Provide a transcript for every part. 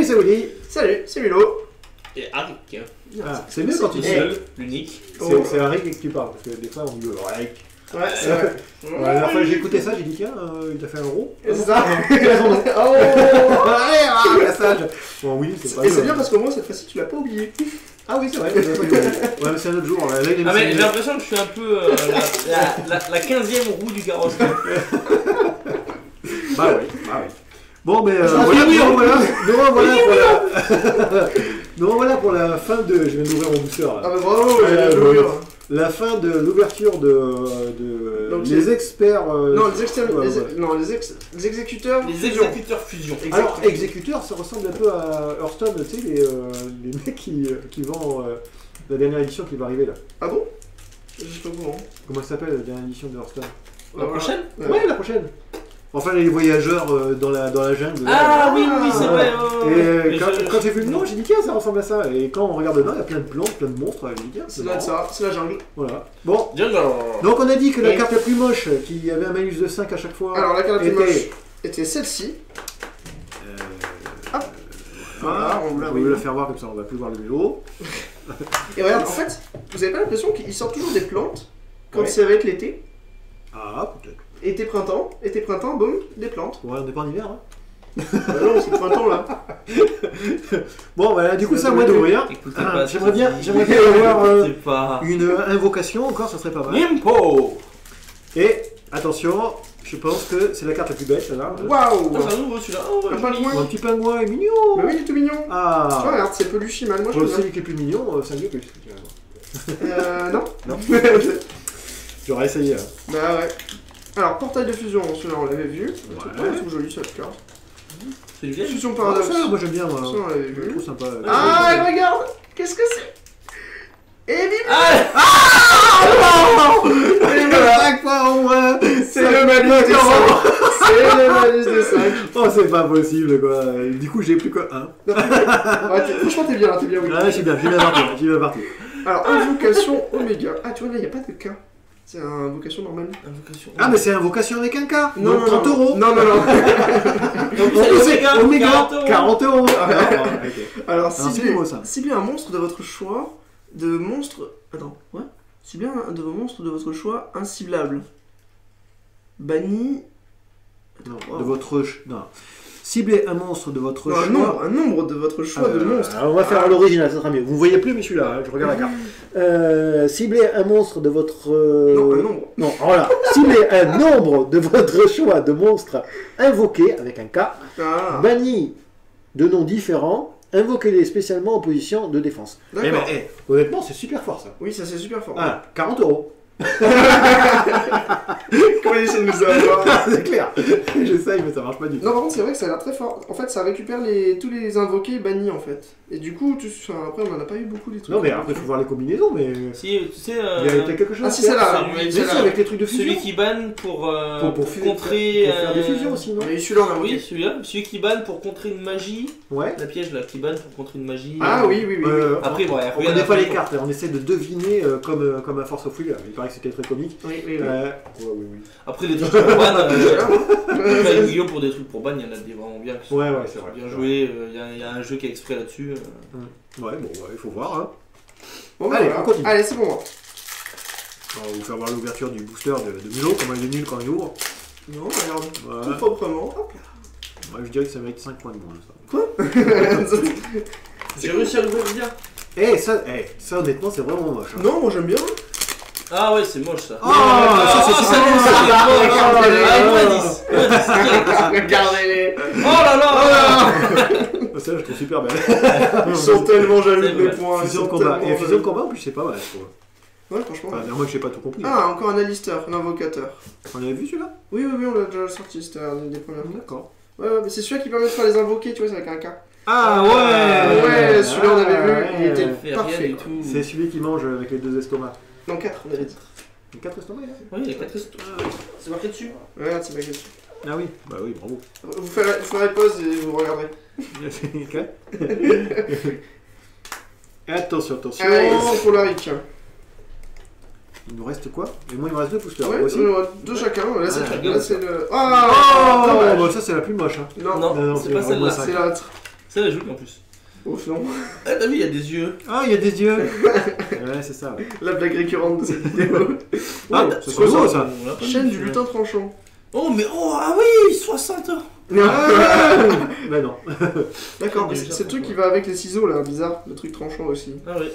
Salut, c'est Willy. Salut, c'est Milo. Et Arik. Ah, c'est mieux quand tu dis Seul, l'unique. c'est Arik que tu parles, parce que des fois on dit Arik. Ouais, c'est vrai. La dernière fois que j'ai écouté ça, j'ai dit tiens, il t'a fait un euro. C'est ça. Oh, allez, passage. Bon, oui, c'est pas Et c'est bien parce qu'au moins cette fois-ci tu l'as pas oublié. Ah oui, c'est vrai. Ouais, mais c'est un autre jour. Là, il Ah mais j'ai l'impression que je suis un peu la 15e roue du carrosse. Bah oui. Bon, mais voilà pour la fin de. Je viens d'ouvrir mon booster là. Ah bah bravo, La fin de l'ouverture de les experts. les exécuteurs. Les exécuteurs fusion. Alors, exécuteurs, ça ressemble un peu à Hearthstone, tu sais, les mecs qui vendent la dernière édition qui va arriver là. Ah bon? Je sais pas comment. Comment ça s'appelle la dernière édition de Hearthstone? La prochaine? Ouais, la prochaine. Enfin, les voyageurs dans la jungle. Ah oui, c'est vrai. Et quand j'ai vu le nom, j'ai dit tiens, ça ressemble à ça. Et quand on regarde dedans, il y a plein de plantes, plein de monstres. J'ai dit tiens, C'est là ça, c'est la jungle. Voilà. Bon. Jungle. Donc on a dit que la carte la plus moche, qui avait un malus de 5 à chaque fois. Alors la carte la plus moche était celle-ci. Hop. Voilà, on va la faire voir comme ça, on va plus voir le vélo. Et regarde, en fait, vous avez pas l'impression qu'il sort toujours des plantes quand c'est avec l'été? Ah, peut-être. Été, printemps, boum, des plantes. Ouais, on n'est pas en hiver, hein. Bah non, c'est le printemps là. Bon, voilà, du coup, c'est à moi d'ouvrir. J'aimerais bien avoir une invocation encore, ça serait pas mal. Nimpo. Et attention, je pense que c'est la carte la plus bête là. Waouh! C'est un nouveau celui-là. Un pingouin. Un petit pingouin est mignon. Bah oui, il est tout mignon. Ah. Oh, regarde, c'est peluche mal. Moi, je celui qui est plus mignon, c'est mieux que lui. Non. J'aurais essayé. Bah ouais. Alors, portail de fusion, celui-là on l'avait vu. C'est tout joli cette carte. C'est lequel? Fusion paradoxe. Moi j'aime bien, moi. Ça on l'avait Je vu. trouve sympa. Ah, regarde! Qu'est-ce que c'est? Et bim! C'est le malus des 5. C'est le malus des 5. Oh, c'est pas possible quoi. Du coup, j'ai plus que 1. Franchement, t'es bien, oui. Ouais, je suis bien parti. Alors, invocation Oméga. Ah, tu vois, là, il n'y a pas de K. C'est une invocation normale. Ah, mais c'est invocation avec un K. Non, 30 euros. Non. Oméga, 40 euros. Alors, ciblez un monstre de votre choix. Ciblez un de vos monstres de votre choix inciblable. Banni. Ciblez un monstre de votre choix. Un nombre de votre choix de monstre. On va faire à l'original, ça sera mieux. Vous ne voyez plus, mais celui-là, je regarde la carte. Ciblez un monstre de votre. Non, un nombre. Non, voilà. Ciblez un nombre de votre choix de monstre invoqué avec un K. Banni de noms différents. Invoquez-les spécialement en position de défense. D'accord. Honnêtement, c'est super fort ça. Oui, ça c'est super fort. 40 euros. Comment il essaie de nous avoir? C'est clair. J'essaye, mais ça marche pas du tout. Non, par contre, c'est vrai que ça a l'air très fort. En fait, ça récupère tous les invoqués bannis en fait. Et du coup, après, on en a pas eu beaucoup des trucs. Non, mais après, il faut voir les combinaisons. Mais si, tu sais. Il y a quelque chose. Ah, si, c'est là. Avec les trucs de fusion. Celui qui banne pour contrer. Pour faire des fusions aussi, non? Et celui-là, on a oui, celui-là. Celui qui banne pour contrer une magie. Ouais. La piège là, qui banne pour contrer une magie. Ah oui. Après, ouais. On connaît pas les cartes, on essaie de deviner comme un Force of Will. Il paraît que c'était très comique. Oui. Oui. Après, des trucs pour ban, Yu-Gi-Oh! Pour des trucs pour ban, il y en a des vraiment bien qui sont c'est vrai. bien joués. Il y a un jeu qui est exprès là-dessus. Ouais, il faut voir. Hein. Bon, allez, on continue. Allez, c'est pour moi. On va vous faire voir l'ouverture du booster de Milo, comment il est nul quand il ouvre. Non, regarde, tout proprement. Hop là. Ouais, je dirais que ça mérite 5 points de moins. Ça. Quoi? J'ai réussi à l'ouvrir bien. Ça honnêtement, c'est vraiment moche. Hein. Non, moi j'aime bien. Ah ouais, c'est moche ça. Regardez-les. Oh là là. Ça, je trouve super belle. Ils sont tellement jaloux de mes points. Fusion de combat. Et fusion de combat, en plus, c'est pas mal, je trouve. Ouais, franchement. Moi, je n'ai pas tout compris. Ah, encore un Alistair, un invocateur. On avait vu celui-là? Oui, on l'a déjà sorti, c'était une des premières. D'accord. Ouais, mais c'est celui-qui permet de faire les invoquer, tu vois, c'est avec un K. Ah ouais. Ouais, celui-là on avait vu, il était parfait. C'est celui qui mange avec les 2 estomacs. Non, 4, on avait dit. 4 estomacs, là? Oui, il y a 4 estomacs. C'est marqué dessus. Ouais, c'est marqué dessus. Ah oui, bah oui, bravo. Vous ferez pause et vous regarderez. Attention. Allez, c'est pour la Rick. Il nous reste quoi? Et moi, il me reste 2 boosters. Ouais, aussi. deux chacun. Là, c'est le. Oh, ça, c'est la plus moche. Hein. Non, c'est pas celle-là. C'est l'autre. Ça, elle est jolie en plus. Oh non. Ah, t'as vu, il y a des yeux. Ah, il y a des yeux. Ouais, c'est ça. La blague récurrente de cette vidéo. Ah, Oh, c'est quoi ça? On l'a pas Chaîne vu, du lutin tranchant. Oh, mais oh, ah oui, 60 ans. Bah non. D'accord, Déjà, c'est le truc pourquoi qui va avec les ciseaux là, bizarre, le truc tranchant aussi. Ah oui.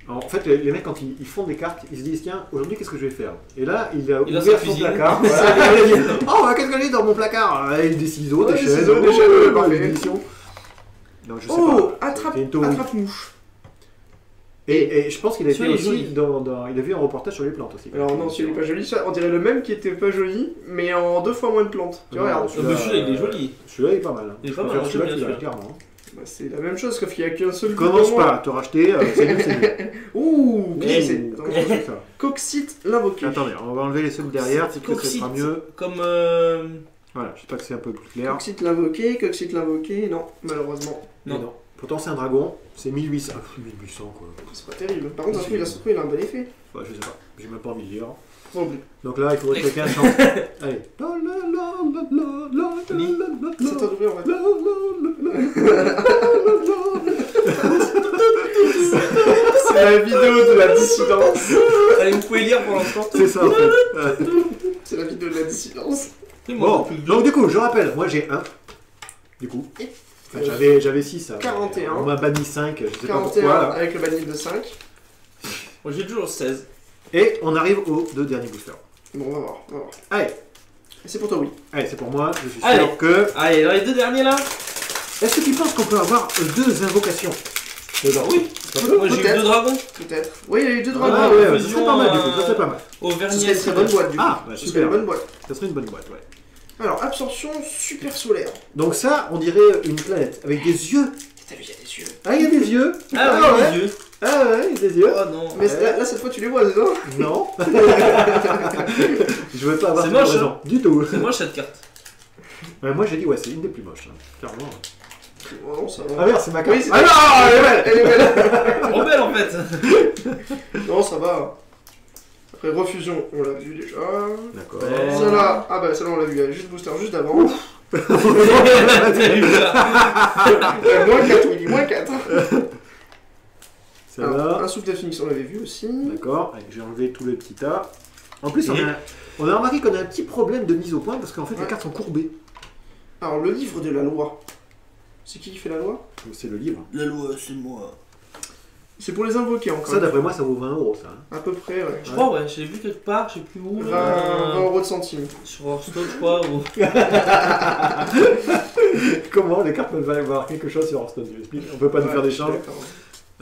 Alors, en fait, les mecs, quand ils font des cartes, ils se disent tiens, aujourd'hui, qu'est-ce que je vais faire? Et là, il a Il a ouvert sa son cuisine. placard. Voilà, il a dit, oh, qu'est-ce que j'ai dans mon placard? Des ciseaux, Ouais, des des chaînes. ciseaux, des chaînes, parfait. des émissions. Non, je sais Oh, pas. C'est une théorie. attrape-mouche. Et je pense qu'il a Celui-là été est aussi joli. il a vu un reportage sur les plantes aussi. Alors non, celui-là est pas joli, ça, on dirait le même qui était pas joli, mais en 2 fois moins de plantes. Tu vois, Non, regarde. Mais celui-là, il est joli. Celui-là, il est pas mal. Hein. Il est Je pas mal, préfère hein, celui-là celui-là, que celui-là. clairement. Bah, c'est la même chose, sauf qu'il y a qu'un seul Commence bouton. pas à te racheter, c'est mieux, c'est mieux. Ouh, Mais- qu'est-ce que c'est Comment Attends, on fait ça? Coxite l'invoqué. Attendez, on va enlever les ceux de derrière, c'est que ça Coxite. sera mieux. Comme. Voilà, j'espère que c'est un peu plus clair. Coxite l'invoqué, non, malheureusement. Mais Non. non. Pourtant, c'est un dragon, c'est 1800. Ah, 1800 quoi. C'est pas terrible. Par contre, il a un bon effet. Ouais, je sais pas, j'ai même pas envie de dire. Non plus. Donc là, il faudrait que quelqu'un chante. Allez. C'est un doublé en fait. C'est la vidéo de la dissidence. Allez, vous pouvez lire pour l'instant. C'est ça en fait. Ouais. C'est la vidéo de la dissidence. C'est moi, Bon, depuis le donc du coup, je rappelle, moi j'ai 1. Du coup. Enfin, j'avais 6. 41. On m'a banni 5, je sais pas 41 pourquoi. Là. avec le vanille de 5. Moi, j'ai toujours 16. Et on arrive aux 2 derniers boosters. Bon, on va voir. Allez, Et c'est pour toi, oui. allez, c'est pour moi, je suis Allez. sûr que. Allez, dans les 2 derniers là. Est-ce que tu penses qu'on peut avoir 2 invocations dedans? Oui. Moi, j'ai eu Peut-être. 2 dragons. Peut-être. Oui, il y a eu 2 Ah dragons. ouais, ça fusion, serait pas mal du coup, ça serait pas mal. Au Ce vernis. serait une très bonne boîte du coup. Ah, bah Ce serait super. une bonne boîte. Ça serait une bonne boîte, ouais. Alors, absorption super solaire. Donc ça, on dirait une planète avec des yeux. T'as vu, il y a des yeux. Ah, il y a des yeux. Ah, ouais. oui, les yeux. Ah ouais, il y a des yeux. Oh non. Mais là, cette fois, tu les vois, c'est ça? Non. Je veux pas avoir C'est cette moche, raison. Du tout. C'est moche cette carte. Ouais, moi j'ai dit, ouais, c'est une des plus moches, hein, clairement. Oh non, ça va. Ah merde, c'est ma carte. Oui, c'est- Ah non, elle est belle. Elle est belle. Trop belle en fait. Non, ça va. Après, refusion, on l'a vu déjà. D'accord. Ouais. Celle-là, ah bah celle-là, on l'a vu, juste booster juste d'avant. Moins 4, oui, moins 4. Celle-là. Un souffle d'Aphénix, on l'avait vu aussi. D'accord, allez, j'ai enlevé tous les petits tas. En plus, Et on a remarqué qu'on a un petit problème de mise au point parce qu'en fait, les Ouais. cartes sont courbées. Alors, le livre de la loi. C'est qui fait la loi? C'est le livre. La loi, c'est moi. C'est pour les invoquer encore. Ça, d'après moi, ça vaut 20 €, ça. Hein. À peu près, ouais. Je crois, ouais, je l'ai vu quelque part, je sais plus où. 20 euros de centimes. Sur Hearthstone, je crois. Ou... Comment les cartes peuvent valoir quelque chose sur Hearthstone, tu m'expliques? On peut pas nous Ouais, faire des je suis changes. d'accord, ouais.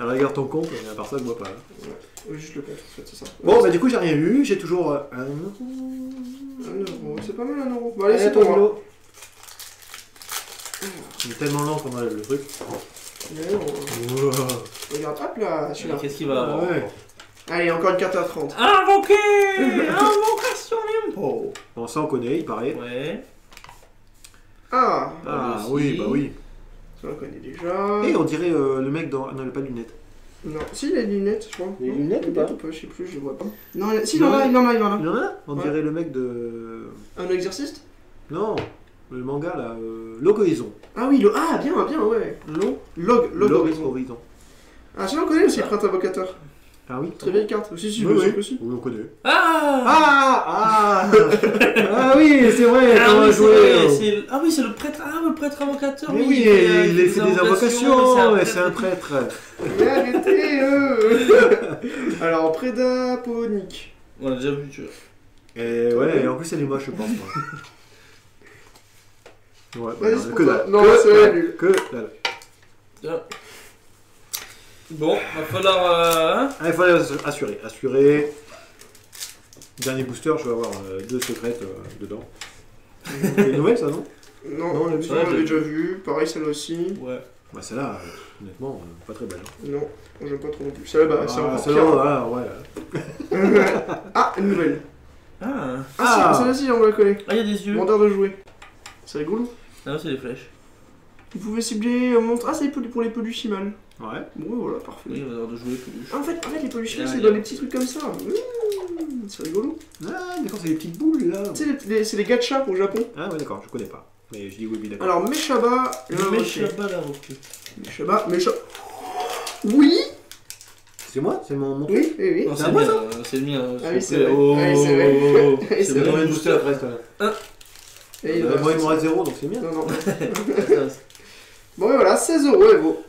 Alors, regarde ton compte, mais à part ça, je vois pas. Hein. Oui, juste le compte, en fait, c'est ça. Bon, bah du coup, j'ai rien eu. J'ai toujours 1 €. 1 euro, c'est pas mal 1 euro. Bon, allez, Allez, c'est toi, pour moi. Milo. Il est tellement lent qu'on enlève le truc. Allez, regarde, hop là, celui-là. Qu'est-ce qu'il va avoir? Ouais. Allez, encore une carte à 30. Invoquer Invocation Limpo. Bon, ça, on connaît, il paraît. Ouais. Ah, Ah, aussi. oui, bah oui. ça on connaît déjà. Et on dirait le mec dans. Non, il a pas de lunettes. Non, si, il a des lunettes, je crois. Il a des Non, lunettes ou pas Je sais plus, je les vois pas. Non, si, il en a, il en a, il en a. Il y en a? On Ouais. dirait le mec de. Un exercice? Non, le manga là. Log Horizon. Ah oui, ah, bien, ouais. Log Horizon. Ah, celui-là on connaît aussi, Printemps Invocateur. Ah oui. Très vieille carte. Si, Oui, bien oui. sûr que si. Oui, on connaît. Ah Ah oui, c'est vrai, Ah comment oui, jouer ah oui, c'est le prêtre. Ah, le prêtre invocateur. Mais oui, oui, il fait des invocations, et c'est un prêtre. Mais arrêtez Alors, Prédaponique. On l'a déjà vu, tu vois. Et ouais, et en plus elle est moche, je pense. Moi. Ouais, Vas-y, non, c'est que pour dalle. toi. Non, Que c'est dalle. nul. Que dalle. Tiens. Bon, va falloir. Hein Ah, il faut assurer. Assurer. Dernier booster, je vais avoir 2 secrètes dedans. C'est une nouvelle ça, non? Non, Non, on l'avait ça, j'ai déjà vu. Pareil, celle-là aussi. Ouais. Bah celle-là, honnêtement, pas très belle. Hein. Non, j'aime pas trop non plus. Celle-là, bah, c'est encore celle-là, pire. voilà, ouais. Ah, une nouvelle. Ah, Ah, si, celle-là, si, on la connaît. il y a des yeux. Vendeur de jouets. C'est rigolo. Ah non, c'est des flèches. Vous pouvez cibler un monstre. Ah, c'est pour les peluchimales. Ah. Ouais. Bon, voilà, parfait. Oui, on va de jouer plus. Ah, en fait, les peluchimales, Ah, c'est y dans a- les petits trucs comme ça. C'est rigolo. Ah, d'accord, c'est des petites boules là. Tu sais, c'est les gachas au Japon. Ah ouais, d'accord, je connais pas. Mais je dis oui, d'accord. Alors, Meshaba, Meshaba l'invoqué. Meshaba. Oui. C'est moi? C'est mon tour? Oui, oui, oui. Non, C'est c'est moi, le ça mien. C'est le mien. Ah oui, c'est s'il vous vrai. plaît. Ah oui, c'est vrai. Oh, Ah oui, c'est c'est vrai. bon. Combien de boosters après ça? Et il Moi, il me reste reste 0, donc c'est bien. Non, non. Bon, et voilà, 16 € elle vaut.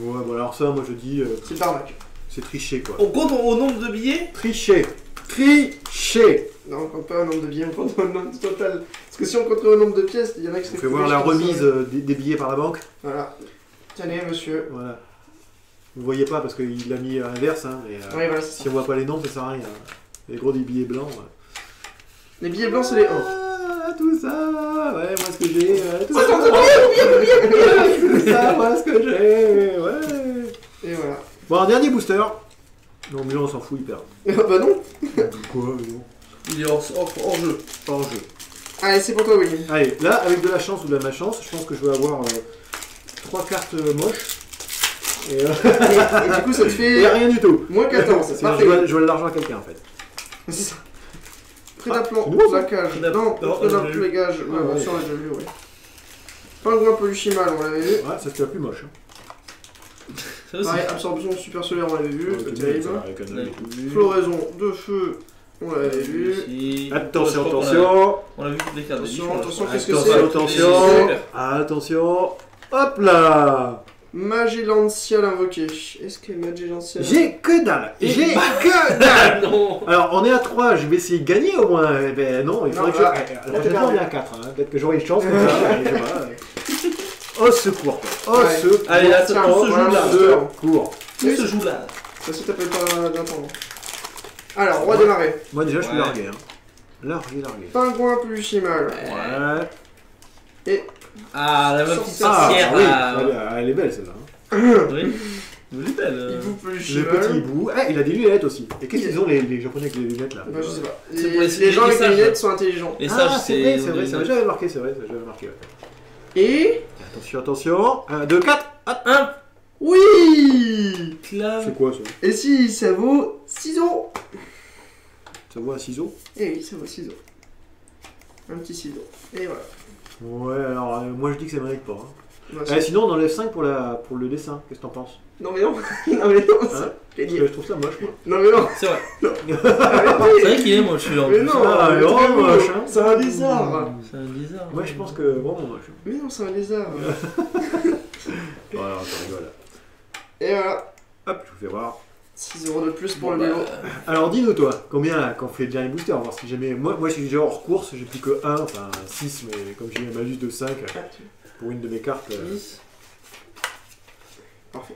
Ouais, bon, alors ça, moi je dis, C'est tarmac. c'est tricher quoi. On compte au nombre de billets. Tricher. Tricher. Non, on compte pas un nombre de billets, on compte un nombre total. Parce que si on compterait au nombre de pièces, il y en a qui On seraient fait plus voir la riches que remise ça. des billets par la banque. Voilà. Tenez, monsieur. Voilà. Vous voyez pas parce qu'il l'a mis à l'inverse, hein. Mais, Oui, voilà, c'est si ça. on voit pas les noms, ça sert à rien. Les gros des billets blancs. Ouais. Les billets blancs, c'est les 1. Ah, tout ça. Ouais, moi ce que j'ai. Tout ça. Et Tout ça, moi ce que j'ai. Ouais. voilà. Bon, un dernier booster. Non, mais là on s'en fout, il perd. Bah non. Quoi, non. Il est hors jeu. Pas en jeu. Allez, c'est pour toi, Willy. Allez, là, avec de la chance ou de la malchance, je pense que je vais avoir 3 cartes moches. Et, Et du coup, ça te et fait rien du tout. moins 14. C'est Sinon, parfait. je dois de l'argent à quelqu'un en fait. C'est ça. Prédaplan, c'est bon, ça. plaquage. Prédap- Non, non, prédaplan, j'ai vu. plégage. Ah, Ouais, ouais. bien sûr, on l'a déjà vu, ouais. Pingouin Peluchimal, on l'avait vu. Ouais, ça c'est la plus moche. Ça aussi. Pareil, absorption super solaire, on l'avait vu. Ouais, Pas c'est terrible. bien, ça, avec un On l'a œil. vu. Floraison de feu, on l'avait vu. Ici. Attention, Je crois qu'on attention. On a vu toutes les cartes. Attention, attention, je qu'est-ce que crois. c'est Attention, Super. attention. Hop là. Magellancial invoqué. Est-ce que Magellancial. J'ai que dalle. Et J'ai bah- que dalle. Non. Alors, on est à 3, je vais essayer de gagner au moins. Eh ben non, il faudrait Non, que là, je. là, La t'es prochaine fois, on perdu. est à 4. Hein. Peut-être que j'aurai une chance comme ça. Je sais pas. Au secours. Quoi. Au Ouais. secours. Allez, là, Tiens, tout se voilà, joue là. le booster. Secours. Tout se joue là. Ça se t'appelle pas d'attendre. Alors, roi des marais. Moi, déjà, je suis Ouais. largué. Hein. Largué. Pingouin Peluchimal. Ouais. Ah, la petite Ah, sorcière oui. là. Elle est belle celle-là. Hein. Oui. Elle est belle. Hibou Le Peluchimal. petit hibou. Ah, il a des lunettes aussi. Et qu'est-ce qu'ils ont les japonais avec les lunettes là Bah, je sais pas. C'est pour Les gens avec les sages. lunettes sont intelligents. Et Ah, ça, c'est vrai, c'est vrai. Ça j'avais marqué, c'est vrai. Ça j'avais marqué. Ouais. Et. Attention, attention. 1, 2, 4. Un Oui. clave. C'est quoi ça? Et si ça vaut 6 €. Ça vaut un ciseau? Eh oui, ça vaut 6 €. Un petit ciseau. Et voilà. Ouais, alors moi je dis que ça mérite pas. Hein. Bah, c'est- Sinon, on enlève 5 pour le dessin. Qu'est-ce que t'en penses? Non mais non. Non mais non, ça. Hein J'ai Parce dit. que je trouve ça moche, moi. Non mais non. C'est vrai. Arrêtez. C'est vrai qu'il est moche celui-là. en Mais plus. non. Ah, mais vraiment très beau. moche, hein. C'est un lézard. C'est un bizarre. Moi je pense que vraiment moche. Mais non, c'est un lézard. Bon, alors, attends, rigole. Et voilà. Hop, je vous fais voir. 6 € de plus pour Bon, le bah, vélo. Alors, dis-nous, toi, combien là, quand on fait le dernier booster? Voir si jamais. Moi je suis déjà hors course, j'ai plus que 1, enfin 6, mais comme j'ai un malus de 5 pour une de mes cartes. 10. Parfait.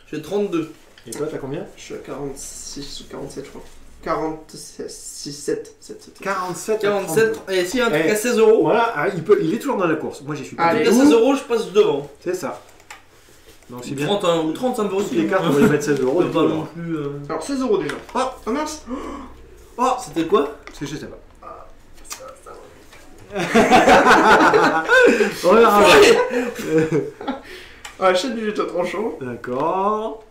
J'ai 32. Et toi, t'as combien? Je suis à 46 ou 47, je crois. 46, 7. 7. 47 à 47. 32. Et s'il y a un truc Eh. à 16 €. Voilà, ah, il est toujours dans la course. Moi j'y suis pas. Allez. Un truc à 16 €, je passe devant. C'est ça. Donc c'est bien. 30, hein, ou 30, ça me va aussi. Toutes les cartes, on va les mettre 16 euros. Pas et tout, non alors. plus. Alors 16 € déjà. Oh mince. Oh, c'était quoi? Parce que je sais pas. On verra. Ah, chaîne du jeton tranchant. D'accord.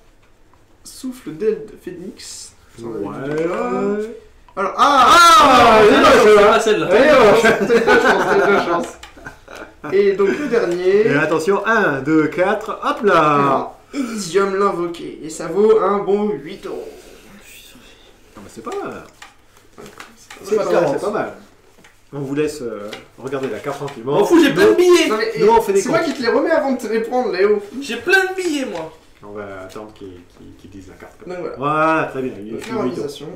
Souffle d'aile de Phoenix. Ça, on Ouais. avait vu déjà. Alors, Ah, il est moche, C'est là. pas celle-là. Eh, oh. T'as de la chance, t'as de la chance. Et donc le dernier. Et attention, 1, 2, 4, hop là. Alors, Elysium l'invoqué. Et ça vaut un bon 8 €. Ah, bah, c'est pas mal. C'est pas mal, mal. c'est pas mal. On vous laisse regarder la carte tranquillement. M'en fous, j'ai plein de billets. Non, mais, Nous, on fait des c'est moi comptes. qui te les remets avant de te les prendre, Léo. J'ai plein de billets, moi. On va attendre qu'ils disent la carte. Donc voilà. Voilà, très bien. Il Donc est la remisation.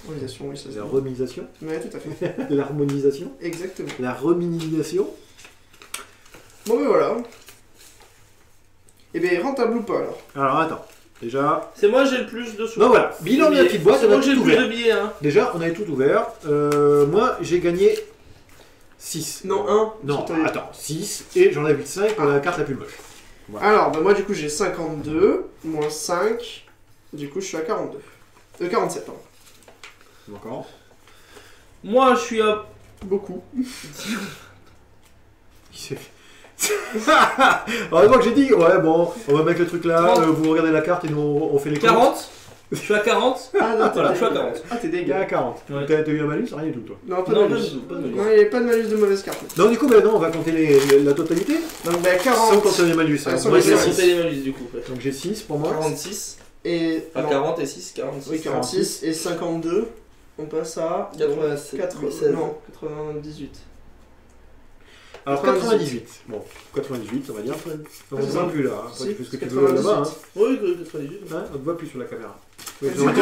Remisation, oui, ça se La dit. remisation, Ouais, tout à fait. l'harmonisation, Exactement. la reminisation. Bon, ben voilà. Et ben rentable ou pas alors. Alors attends, déjà. C'est moi, j'ai le plus de sous. Donc voilà, bilan de la petite boîte, C'est on moi a que j'ai tout le plus ouvert. de billets, hein. Déjà, on avait tout ouvert. Moi, j'ai gagné 6. Non, 1. Non, attends, 6. Et j'en ai vu 5 pour la carte la plus moche. Voilà. Alors, bah moi du coup j'ai 52, moins 5. Du coup je suis à 42. 47, pardon. Encore. Moi, je suis à. Beaucoup. Il s'est Heureusement que j'ai dit, ouais, bon, on va mettre le truc là, 30. vous regardez la carte et nous on fait les comptes. 40. Je suis à 40. Ah non, Voilà, je suis à 40. Ah, t'es Il est dégueu. à 40. Ouais. T'as eu un malus? Rien du tout, toi. Non, pas Non, de pas malus. du tout, pas de malus. Non, il n'y avait pas de malus de mauvaise carte. Donc, du coup, maintenant, on va compter la totalité. Donc, bah, Sans 40. compter les malus. Ah, hein. sans Moi, les j'ai J'ai malus. six. compté les malus du coup. Donc, j'ai 6 pour moi. 46. Et. Enfin, non. 40 et 6, 46. Oui, 46 et 52. On passe à. 87. 80. Non, 98. Alors, 98. 98. Bon, 98, on va dire. On ne c'est ça. voit plus là. Hein. Si, Tu fais ce que tu 98. veux là-bas. Hein. Oui, 98. Hein, on ne te voit plus sur la caméra. Oui, Désolé.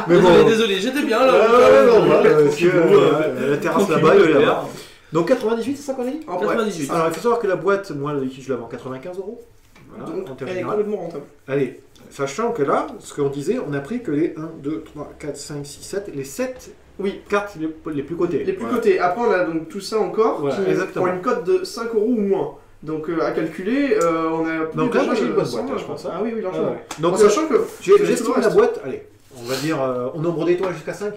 mais Désolé, bon. désolé, j'étais bien Ah, là. ouais, non, voilà, Tranquillou, la terrasse tranquillou, là-bas, il est super. là-bas. Donc 98, c'est ça qu'on a dit? En vrai. 98. Alors il faut savoir que la boîte, moi d'habitude je la vends 95 €. Voilà, Donc, en termes elle est généraux. complètement rentable. Allez, sachant que là, ce qu'on disait, on a pris que les 1, 2, 3, 4, 5, 6, 7, les 7 Oui. cartes les plus cotées. Les plus Voilà. cotés. Après, on a donc tout ça encore Voilà, qui exactement. ont une cote de 5 € ou moins. Donc, à calculer, on a plus Donc là, déjà moi, j'ai une de bonne 100, boîte, je pense, hein. Ah oui, oui, Ah largement. ouais. Donc En sachant que j'ai tout le estimé la reste. boîte, allez, on va dire au nombre d'étoiles jusqu'à 5.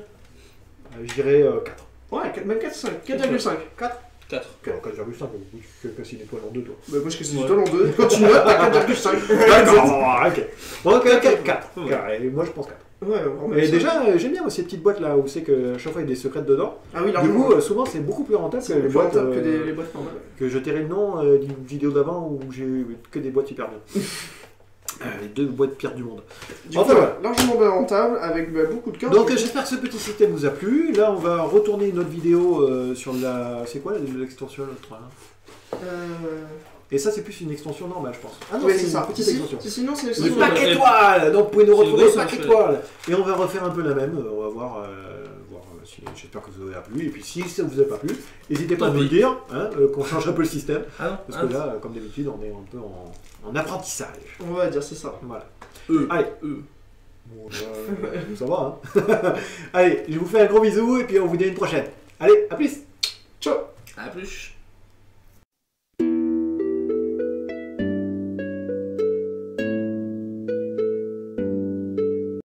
Je dirais 4. Ouais, même 4,5. 4,5. 4 4. 4,5, tu fais passer une étoile en 2 toi. Bah, moi, je casse une Ouais. étoile en 2. Quand tu notes, t'as 4,5. D'accord, ok. Bon, ok, 4. Ouais. Et moi je pense 4. Ouais, vraiment. Et ça. déjà, j'aime bien ces petites boîtes là où c'est que à chaque fois il y a des secrets dedans. Ah oui, Du largement. coup, souvent c'est beaucoup plus rentable que C'est les plus boîtes. rentable que les boîtes normales. Que je tairai le nom d'une vidéo d'avant où j'ai eu que des boîtes hyper bien. Les 2 boîtes pires du monde. Du Enfin, coup, voilà. largement bien rentable avec beaucoup de cartes. Donc j'espère que ce petit système vous a plu. Là, on va retourner une autre vidéo sur la. C'est quoi l'extension l'autre là Et ça, c'est plus une extension normale, je pense. Ah non, Oui, c'est c'est une ça. petite Si, extension. sinon, c'est Le l'extension. pack pack étoile. Donc vous pouvez nous C'est retrouver beau, le ça, pack chouette. étoile. Et on va refaire un peu la même. On va voir. Si, j'espère que ça vous a plu. Et puis si ça vous a pas plu, n'hésitez pas à Tant nous le pis. dire, hein, qu'on change un peu le système. Ah non. Parce que là, comme d'habitude, on est un peu en apprentissage. On va dire, c'est ça. Voilà. Allez. Bon, ça va, hein. Allez, je vous fais un gros bisou et puis on vous dit à une prochaine. Allez, à plus. Ciao. À plus.